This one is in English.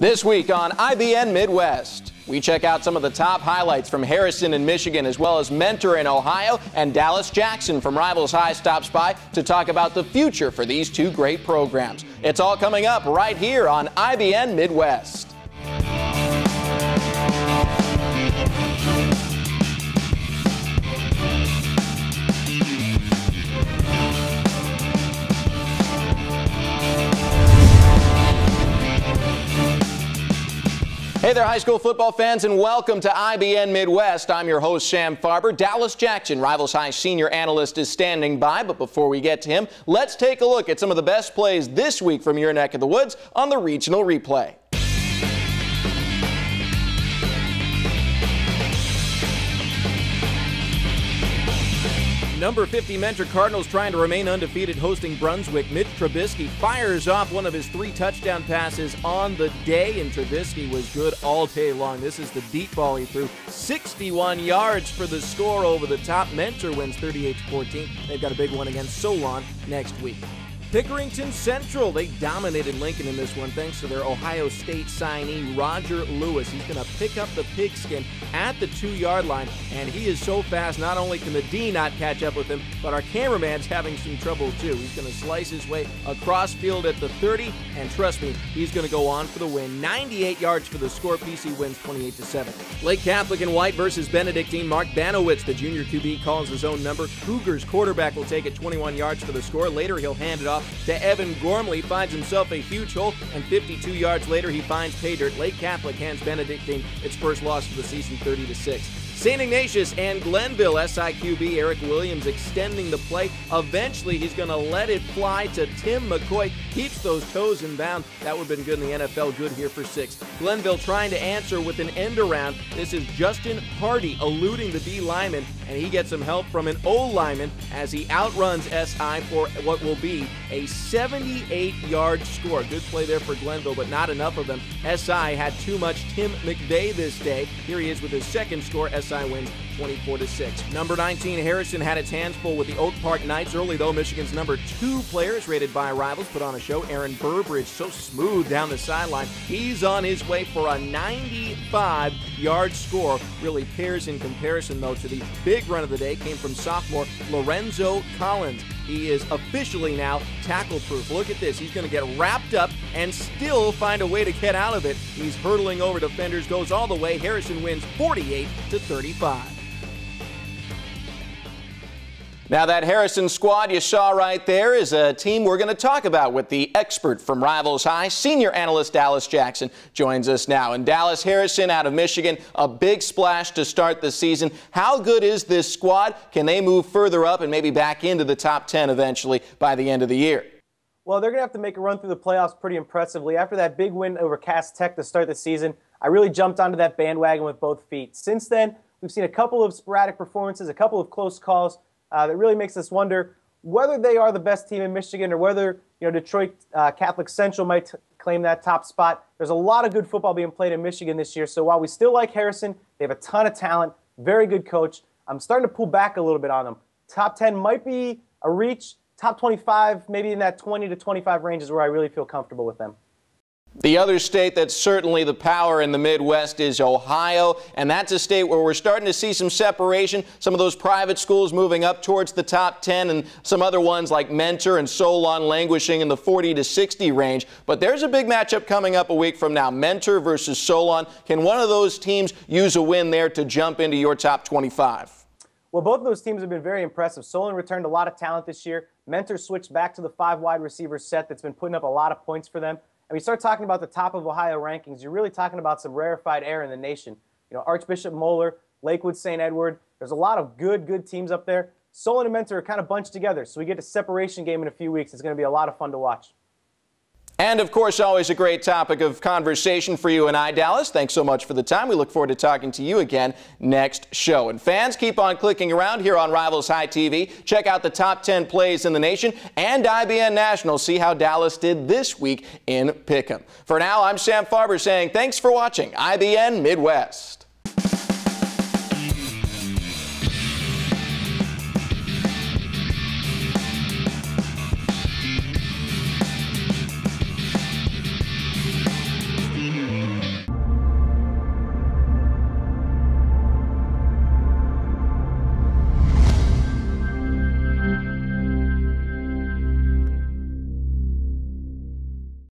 This week on iBN Midwest, we check out some of the top highlights from Harrison in Michigan, as well as Mentor in Ohio, and Dallas Jackson from Rivals High stops by to talk about the future for these two great programs. It's all coming up right here on iBN Midwest. Hey there, high school football fans, and welcome to iBN Midwest. I'm your host, Sam Farber. Dallas Jackson, Rivals High senior analyst, is standing by. But before we get to him, let's take a look at some of the best plays this week from your neck of the woods on the Regional Replay. Number 50 Mentor Cardinals trying to remain undefeated, hosting Brunswick. Mitch Trubisky fires off one of his 3 touchdown passes on the day, and Trubisky was good all day long. This is the deep ball he threw. 61 yards for the score over the top. Mentor wins 38-14. They've got a big one against Solon next week. Pickerington Central, they dominated Lincoln in this one thanks to their Ohio State signee, Roger Lewis. He's going to pick up the pigskin at the 2-yard line, and he is so fast, not only can the D not catch up with him, but our cameraman's having some trouble too. He's going to slice his way across field at the 30, and trust me, he's going to go on for the win. 98 yards for the score. PC wins 28-7. Lake Catholic and White versus Benedictine. Mark Banowitz, the junior QB, calls his own number. Cougars quarterback will take it 21 yards for the score. Later, he'll hand it off to Evan Gormley, finds himself a huge hole, and 52 yards later he finds pay dirt. Lake Catholic hands Benedictine its first loss of the season, 30-6. St. Ignatius and Glenville, SIQB Eric Williams extending the play. Eventually he's going to let it fly to Tim McCoy. Keeps those toes in bounds. That would have been good in the NFL. Good here for 6. Glenville trying to answer with an end around. This is Justin Hardy eluding the D lineman, and he gets some help from an O lineman as he outruns SI for what will be a 78-yard score. Good play there for Glenville, but not enough of them. SI had too much Tim McVeigh this day. Here he is with his second score. SI wins 24-6. Number 19, Harrison had its hands full with the Oak Park Knights early, though. Michigan's number 2 players rated by Rivals put on a show. Aaron Burbridge, so smooth down the sideline. He's on his way for a 95-yard score. Really pairs in comparison, though, to the big run of the day came from sophomore Lorenzo Collins. He is officially now tackle-proof. Look at this. He's going to get wrapped up and still find a way to get out of it. He's hurtling over defenders, goes all the way. Harrison wins 48-35. Now, that Harrison squad you saw right there is a team we're going to talk about with the expert from Rivals High. Senior analyst Dallas Jackson joins us now. And Dallas, Harrison out of Michigan, a big splash to start the season. How good is this squad? Can they move further up and maybe back into the top 10 eventually by the end of the year? Well, they're going to have to make a run through the playoffs pretty impressively. After that big win over Cass Tech to start the season, I really jumped onto that bandwagon with both feet. Since then, we've seen a couple of sporadic performances, a couple of close calls. That really makes us wonder whether they are the best team in Michigan or whether Detroit Catholic Central might claim that top spot. There's a lot of good football being played in Michigan this year, so while we still like Harrison, they have a ton of talent, very good coach. I'm starting to pull back a little bit on them. Top 10 might be a reach. Top 25, maybe in that 20 to 25 range is where I really feel comfortable with them. The other state that's certainly the power in the Midwest is Ohio, and that's a state where we're starting to see some separation. Some of those private schools moving up towards the top 10, and some other ones like Mentor and Solon languishing in the 40 to 60 range. But there's a big matchup coming up a week from now. Mentor versus Solon. Can one of those teams use a win there to jump into your top 25? Well, both of those teams have been very impressive. Solon returned a lot of talent this year. Mentor switched back to the 5 wide receiver set that's been putting up a lot of points for them. And we start talking about the top of Ohio rankings, you're really talking about some rarefied air in the nation. Archbishop Moeller, Lakewood St. Edward, there's a lot of good teams up there. Solon and Mentor are kind of bunched together, so we get a separation game in a few weeks. It's going to be a lot of fun to watch. And, of course, always a great topic of conversation for you and I, Dallas. Thanks so much for the time. We look forward to talking to you again next show. And fans, keep on clicking around here on Rivals High TV. Check out the top 10 plays in the nation and iBN National. See how Dallas did this week in Pick'em. For now, I'm Sam Farber saying thanks for watching iBN Midwest.